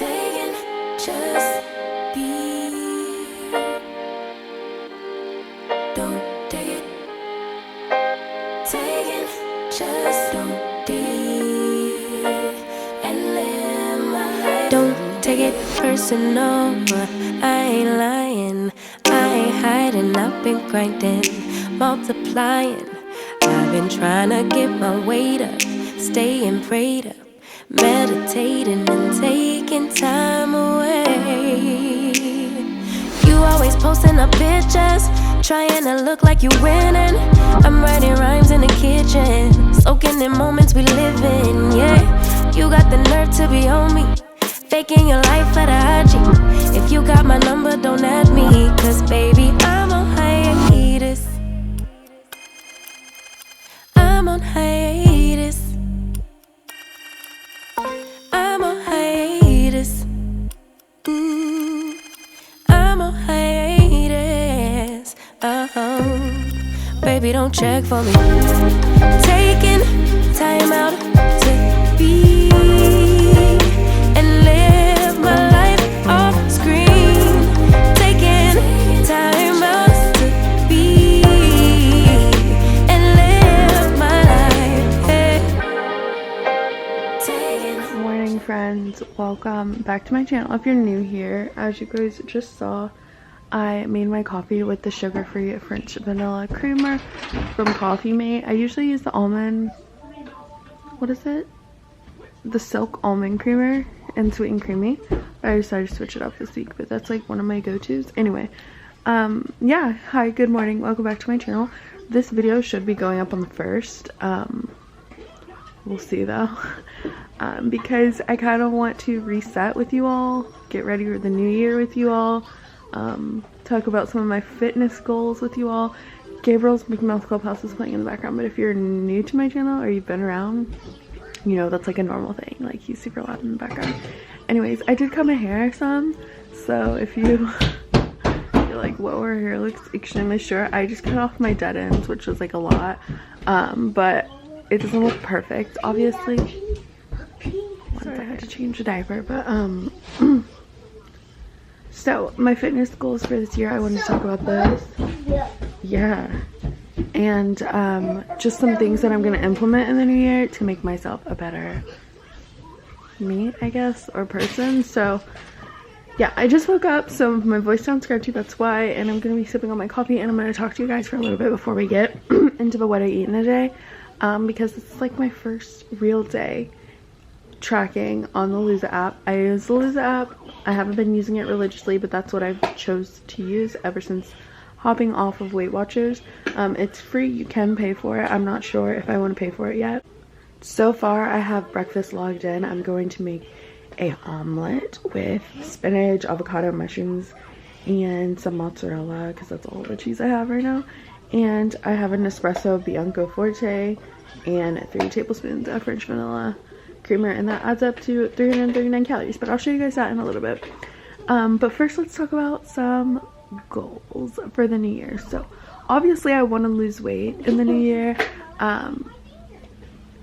Taking, just be. Don't take it. Taking, just don't deep and live my life. Don't take it personal. I ain't lying. I ain't hiding. I've been grinding, multiplying. I've been trying to get my weight up, staying prayed up, meditating and taking time away. You always posting up pictures, trying to look like you winning. I'm writing rhymes in the kitchen, soaking in moments we live in. Yeah, you got the nerve to be on me, faking your life for the IG. If you got my number, don't add me, cause baby, I'm on hiatus. I'm on hiatus. I'm on hiatus. I'm on hiatus. Baby, don't check for me. Taking time out to be and live my life off screen. Taking time out to be and live my life. Hey. Good morning, friends. Welcome back to my channel. If you're new here, as you guys just saw, I made my coffee with the sugar-free French vanilla creamer from Coffee Mate. I usually use the almond, what is it? The silk almond creamer and sweet and creamy. I decided to switch it up this week, but that's like one of my go-tos. Anyway, yeah, hi, good morning. Welcome back to my channel. This video should be going up on the 1st. We'll see though. Because I kind of want to reset with you all, get ready for the new year with you all, talk about some of my fitness goals with you all. Gabriel's Mickey Mouse Clubhouse is playing in the background, but if you're new to my channel or you've been around, you know that's like a normal thing. Like, he's super loud in the background. Anyways, I did cut my hair some, so if you're like, whoa, her hair looks extremely short, I just cut off my dead ends, which was like a lot, but it doesn't look perfect, obviously. Once I had to change the diaper, but so my fitness goals for this year, I want to talk about those. Yeah, and just some things that I'm going to implement in the new year to make myself a better me, I guess, or person. So yeah, I just woke up, so my voice sounds scratchy, that's why, and I'm going to be sipping on my coffee, and I'm going to talk to you guys for a little bit before we get into the what I eat in a day, because it's like my first real day tracking on the Lose app. I use the Lose app. I haven't been using it religiously, but that's what I've chose to use ever since hopping off of Weight Watchers. It's free, you can pay for it. I'm not sure if I want to pay for it yet. So far I have breakfast logged in. I'm going to make a omelet with spinach, avocado, mushrooms, and some mozzarella, because that's all the cheese I have right now. And I have an espresso Bianco Forte and 3 tablespoons of French vanilla creamer, and that adds up to 339 calories, but I'll show you guys that in a little bit. But first, let's talk about some goals for the new year. So obviously I want to lose weight in the new year.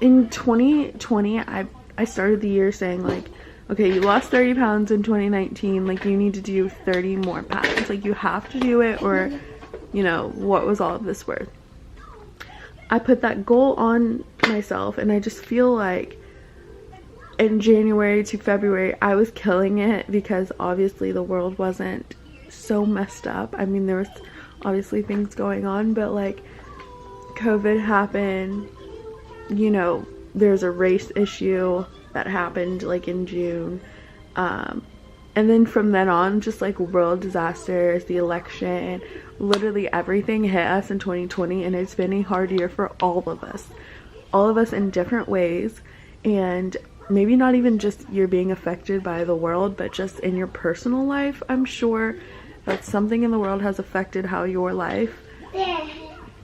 In 2020 I started the year saying, like, okay, you lost 30 pounds in 2019, like, you need to do 30 more pounds, like, you have to do it, or, you know, what was all of this worth? I put that goal on myself, and I just feel like in January to February I was killing it, because obviously the world wasn't so messed up. I mean, there was obviously things going on, but like, COVID happened, you know, there's a race issue that happened like in June, and then from then on, just like world disasters, the election, literally everything hit us in 2020, and it's been a hard year for all of us in different ways. And maybe not even just you're being affected by the world, but just in your personal life, I'm sure that something in the world has affected how your life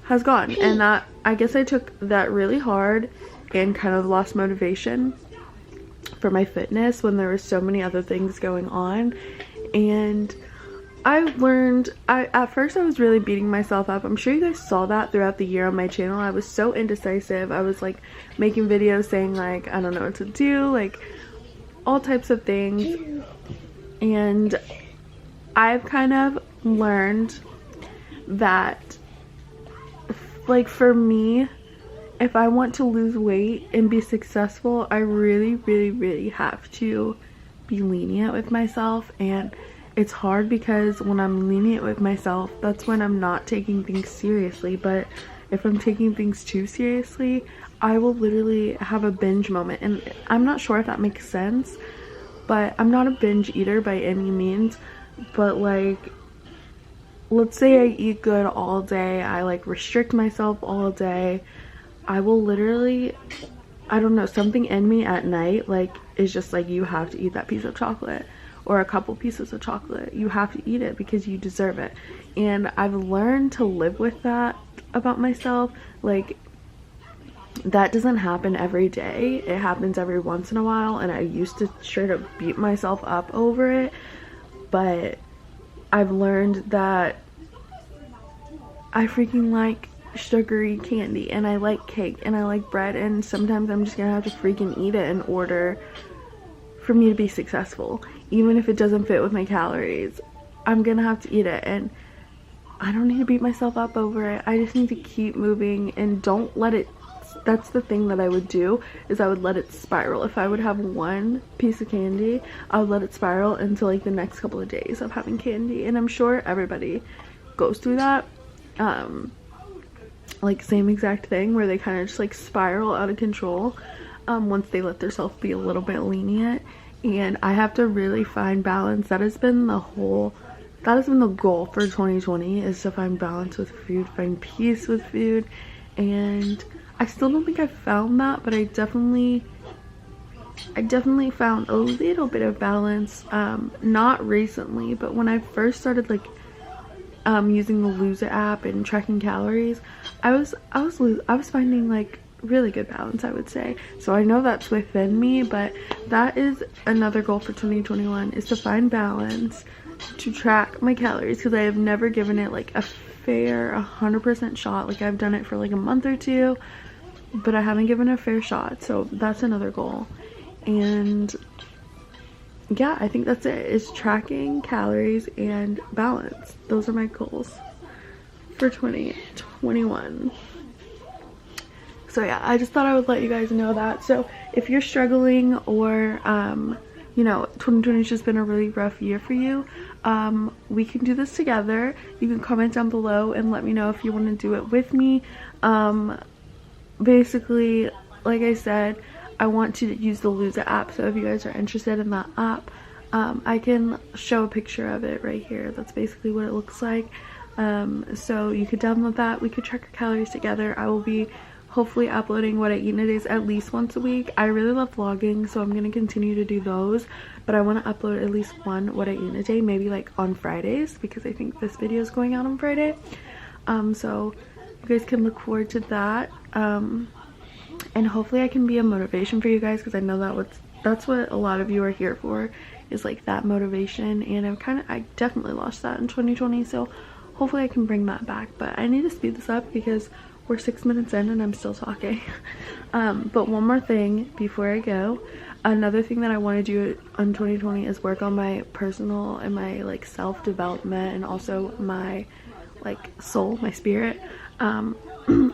has gone. And that, I guess I took that really hard and kind of lost motivation for my fitness when there were so many other things going on. And I learned, at first I was really beating myself up. I'm sure you guys saw that throughout the year on my channel. I was so indecisive. I was like making videos saying like, I don't know what to do, like all types of things. And I've kind of learned that, like, for me, if I want to lose weight and be successful, I really have to be lenient with myself. And it's hard because when I'm lenient with myself, that's when I'm not taking things seriously. But if I'm taking things too seriously, I will literally have a binge moment. And I'm not sure if that makes sense, but I'm not a binge eater by any means. But like, let's say I eat good all day, I like restrict myself all day, I will literally, I don't know, something in me at night like is just like, you have to eat that piece of chocolate or a couple pieces of chocolate. You have to eat it because you deserve it. And I've learned to live with that about myself. Like, that doesn't happen every day. It happens every once in a while, and I used to straight up beat myself up over it. But I've learned that I freaking like sugary candy, and I like cake, and I like bread, and sometimes I'm just gonna have to freaking eat it in order for me to be successful. Even if it doesn't fit with my calories, I'm gonna have to eat it, and I don't need to beat myself up over it. I just need to keep moving and don't let it, that's the thing that I would do, is I would let it spiral. If I would have one piece of candy, I would let it spiral into like the next couple of days of having candy. And I'm sure everybody goes through that, like same exact thing, where they kind of just like spiral out of control once they let themselves be a little bit lenient. And I have to really find balance. That has been the goal for 2020, is to find balance with food, find peace with food. And I still don't think I've found that, but I definitely found a little bit of balance, not recently, but when I first started like using the Lose It app and tracking calories, I was finding like really good balance, I would say. So I know that's within me, but that is another goal for 2021, is to find balance, to track my calories, because I have never given it like a fair 100% shot. Like, I've done it for like a month or two, but I haven't given it a fair shot. So that's another goal. And yeah, I think that's it, is tracking calories and balance. Those are my goals for 2021. So yeah, I just thought I would let you guys know that. So if you're struggling, or you know, 2020 has just been a really rough year for you, we can do this together. You can comment down below and let me know if you want to do it with me. Basically, like I said, I want to use the Lose It app, so if you guys are interested in that app, I can show a picture of it right here. That's basically what it looks like. So you could download that. We could track our calories together. I will be hopefully uploading what I eat in a day at least once a week. I really love vlogging, so I'm going to continue to do those, but I want to upload at least one what I eat in a day, maybe like on Fridays, because I think this video is going out on Friday. So you guys can look forward to that, and hopefully I can be a motivation for you guys, because I know that's what a lot of you are here for, is like that motivation. And I definitely lost that in 2020, so hopefully I can bring that back. But I need to speed this up because we're 6 minutes in and I'm still talking. But one more thing before I go. Another thing that I want to do on 2020 is work on my personal and my like self-development, and also my like soul, my spirit. I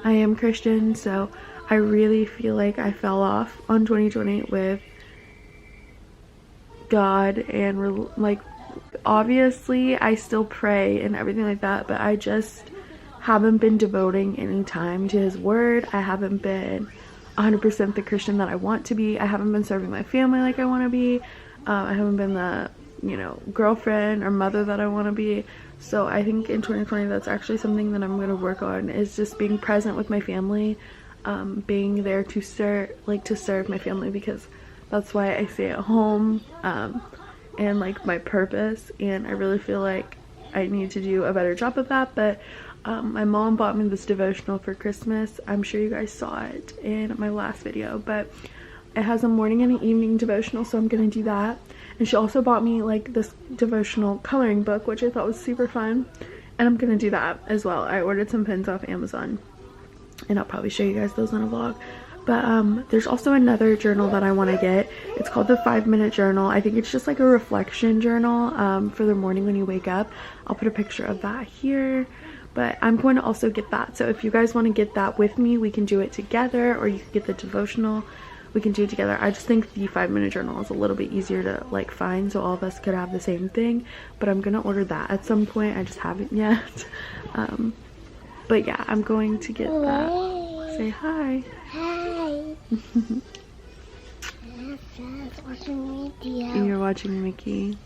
am Christian, so I really feel like I fell off on 2020 with God, and like, obviously I still pray and everything like that, but I just haven't been devoting any time to his word. I haven't been 100% the Christian that I want to be. I haven't been serving my family like I want to be. I haven't been the, you know, girlfriend or mother that I want to be. So I think in 2020 that's actually something that I'm going to work on, is just being present with my family, being there to serve my family, because that's why I stay at home, and like my purpose. And I really feel like I need to do a better job of that. But my mom bought me this devotional for Christmas. I'm sure you guys saw it in my last video, but it has a morning and an evening devotional, so I'm gonna do that. And she also bought me like this devotional coloring book, which I thought was super fun, and I'm gonna do that as well. I ordered some pins off Amazon, and I'll probably show you guys those in a vlog. But there's also another journal that I want to get. It's called the 5-minute journal. I think it's just like a reflection journal for the morning when you wake up. I'll put a picture of that here. But I'm going to also get that. So if you guys want to get that with me, we can do it together, or you can get the devotional. We can do it together. I just think the 5-minute journal is a little bit easier to like find, so all of us could have the same thing. But I'm gonna order that at some point. I just haven't yet. But yeah, I'm going to get that. Say hi. Hi. Watching video. You're watching Mickey.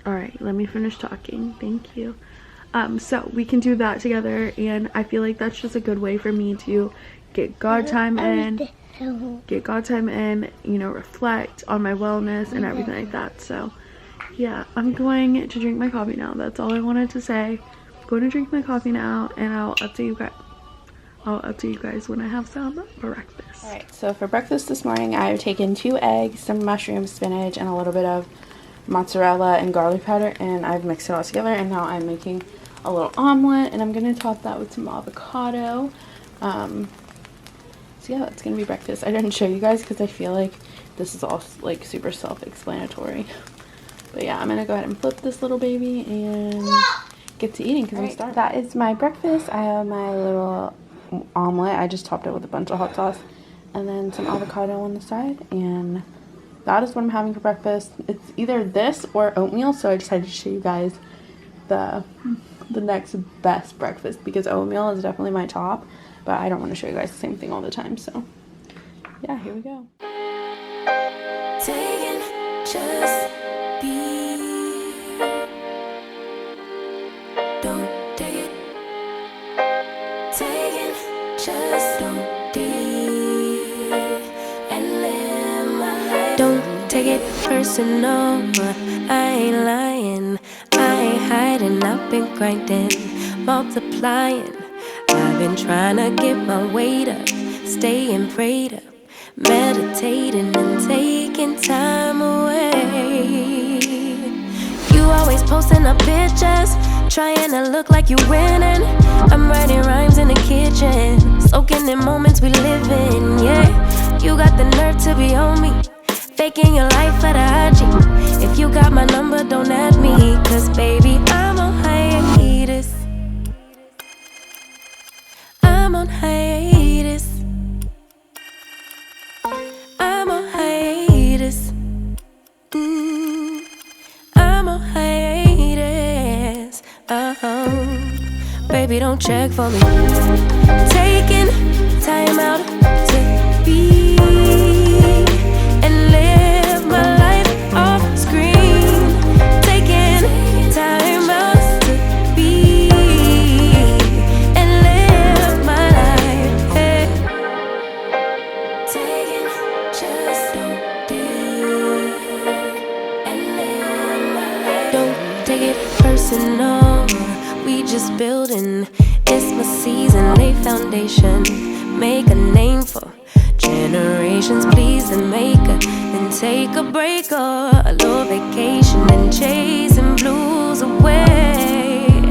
All right, let me finish talking. Thank you. So we can do that together, and I feel like that's just a good way for me to get God time in, you know, reflect on my wellness and everything like that. So yeah, I'm going to drink my coffee now. That's all I wanted to say. I'm going to drink my coffee now, and I'll update you guys when I have some breakfast. All right, so for breakfast this morning, I've taken 2 eggs, some mushrooms, spinach, and a little bit of mozzarella and garlic powder, and I've mixed it all together, and now I'm making a little omelet, and I'm gonna top that with some avocado. So yeah, that's gonna be breakfast. I didn't show you guys because I feel like this is all like super self-explanatory, but yeah, I'm gonna go ahead and flip this little baby and get to eating because I'm starving. That is my breakfast. I have my little omelet. I just topped it with a bunch of hot sauce and then some avocado on the side, and that is what I'm having for breakfast. It's either this or oatmeal, so I decided to show you guys the next best breakfast, because oatmeal is definitely my top, but I don't want to show you guys the same thing all the time. So yeah, here we go. Taking just be. Don't take it. Taking just don't be. And live my life. Don't take it personal. I ain't lying. I ain't hiding. I've been grinding, multiplying. I've been trying to get my weight up, staying prayed up, meditating and taking time away. You always posting up pictures, trying to look like you winning. I'm writing rhymes in the kitchen, soaking in moments we live in. Yeah, you got the nerve to be on me, faking your life for the IG. If you got my number, don't add me, cause baby, I'm on hiatus. I'm on hiatus. I'm on hiatus. I'm on hiatus. Baby, don't check for me. Taking time out to be and live my life off screen. Taking time out to be and live my life. Hey. Taking just don't be and live my life. Don't take it personal. We just building. It's my season. Lay foundation. Make a name for generations. Please and make a and take a break or a little vacation and chasing blues away.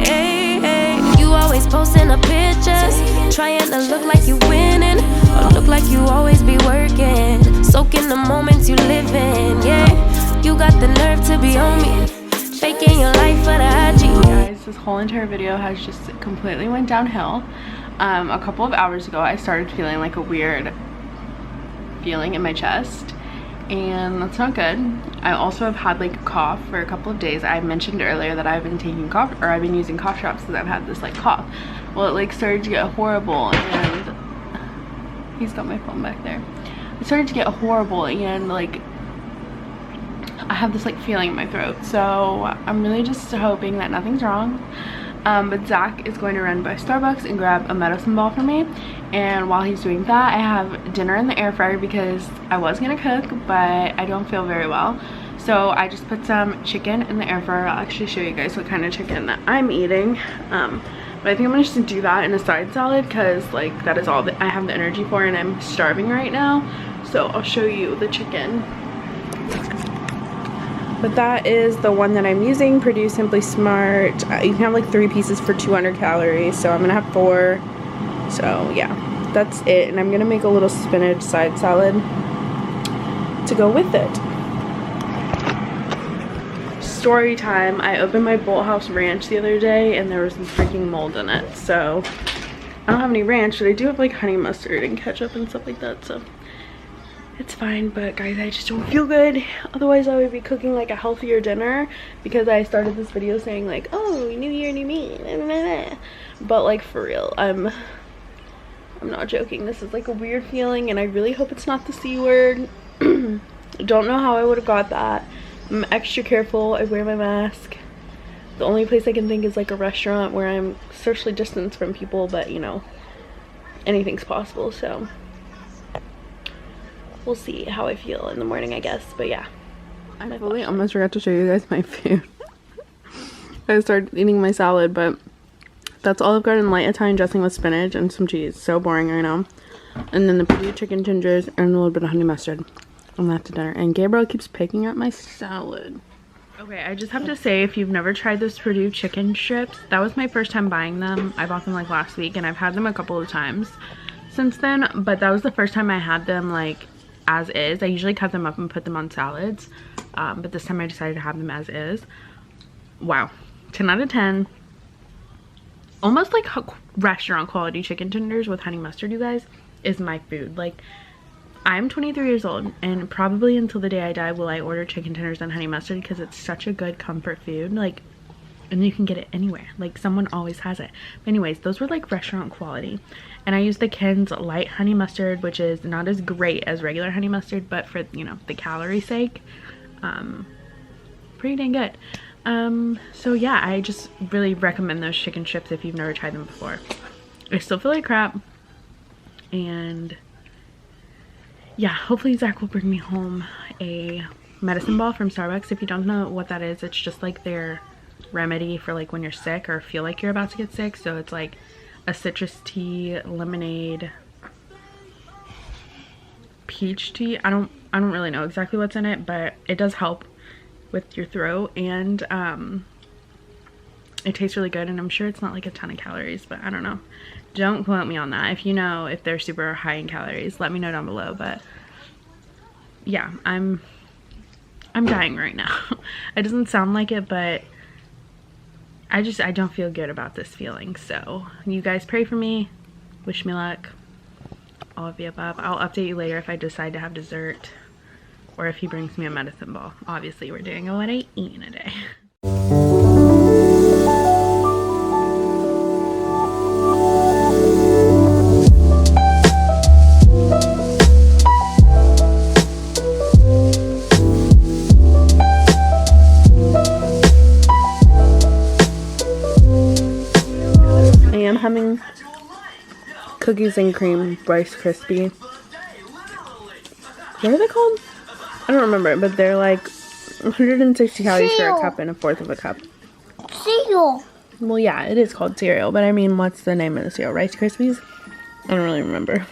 Hey, hey. You always posting up pictures, trying to look like you winning, or look like you always be working, soaking the moments you live in. Yeah, you got the nerve to be on me, faking your life for the IG. Guys, this whole entire video has just completely went downhill. A couple of hours ago, I started feeling like a weird feeling in my chest, and that's not good. I also have had like a cough for a couple of days. I mentioned earlier that I've been taking I've been using cough drops because I've had this like cough. Well, it like started to get horrible, and he's got my phone back there. It started to get horrible, and like I have this like feeling in my throat, so I'm really just hoping that nothing's wrong. But Zach is going to run by Starbucks and grab a medicine ball for me, and while he's doing that, I have dinner in the air fryer because I was gonna cook, but I don't feel very well, so I just put some chicken in the air fryer. I'll actually show you guys what kind of chicken that I'm eating, but I think I'm gonna just do that in a side salad because like that is all that I have the energy for, and I'm starving right now. So I'll show you the chicken. But that is the one that I'm using, Purdue Simply Smart. You can have like 3 pieces for 200 calories, so I'm gonna have 4. So yeah, that's it. And I'm gonna make a little spinach side salad to go with it. Story time. I opened my Bolthouse Ranch the other day and there was some freaking mold in it. So I don't have any ranch, but I do have like honey mustard and ketchup and stuff like that. So it's fine. But guys, I just don't feel good. Otherwise I would be cooking like a healthier dinner, because I started this video saying like, oh, new year, new me. But like for real, I'm not joking. This is like a weird feeling and I really hope it's not the C word. Don't know how I would have got that. I'm extra careful. I wear my mask. The only place I can think is like a restaurant where I'm socially distanced from people, but you know, anything's possible. So we'll see how I feel in the morning, I guess. But yeah, I fully almost forgot to show you guys my food. I started eating my salad, but that's all I've got in light Italian dressing with spinach and some cheese. So boring, I know. And then the Purdue chicken tenders and a little bit of honey mustard. And that's dinner. And Gabriel keeps picking at my salad. Okay, I just have to say, if you've never tried those Purdue chicken strips, that was my first time buying them. I bought them like last week and I've had them a couple of times since then, but that was the first time I had them like as is. I usually cut them up and put them on salads, but this time I decided to have them as is. Wow, 10 out of 10. Almost like restaurant quality chicken tenders with honey mustard, you guys, is my food. Like, I'm 23 years old and probably until the day I die will I order chicken tenders and honey mustard, because it's such a good comfort food. Like, and you can get it anywhere. Like, someone always has it. But anyways, those were like restaurant quality. And I used the Ken's light honey mustard, which is not as great as regular honey mustard, but for, you know, the calorie sake, pretty dang good. So yeah, I just really recommend those chicken strips if you've never tried them before. I still feel like crap, and yeah, hopefully Zach will bring me home a medicine ball from Starbucks. If you don't know what that is, it's just like their remedy for like when you're sick or feel like you're about to get sick. So it's like a citrus tea, lemonade, peach tea. I don't really know exactly what's in it, but it does help with your throat, and it tastes really good, and I'm sure it's not like a ton of calories, but I don't know. Don't quote me on that. If you know if they're super high in calories, let me know down below. But yeah, I'm dying right now. It doesn't sound like it, but I don't feel good about this feeling. So you guys pray for me, wish me luck, all of the above. I'll update you later if I decide to have dessert or if he brings me a medicine ball. Obviously we're doing a what I eat in a day. I am having cookies and cream Rice Krispie. What are they called? I don't remember, but they're like 160 calories for a cup and a fourth of a cup. Cereal. Well, yeah, it is called cereal, but I mean, what's the name of the cereal? Rice Krispies? I don't really remember.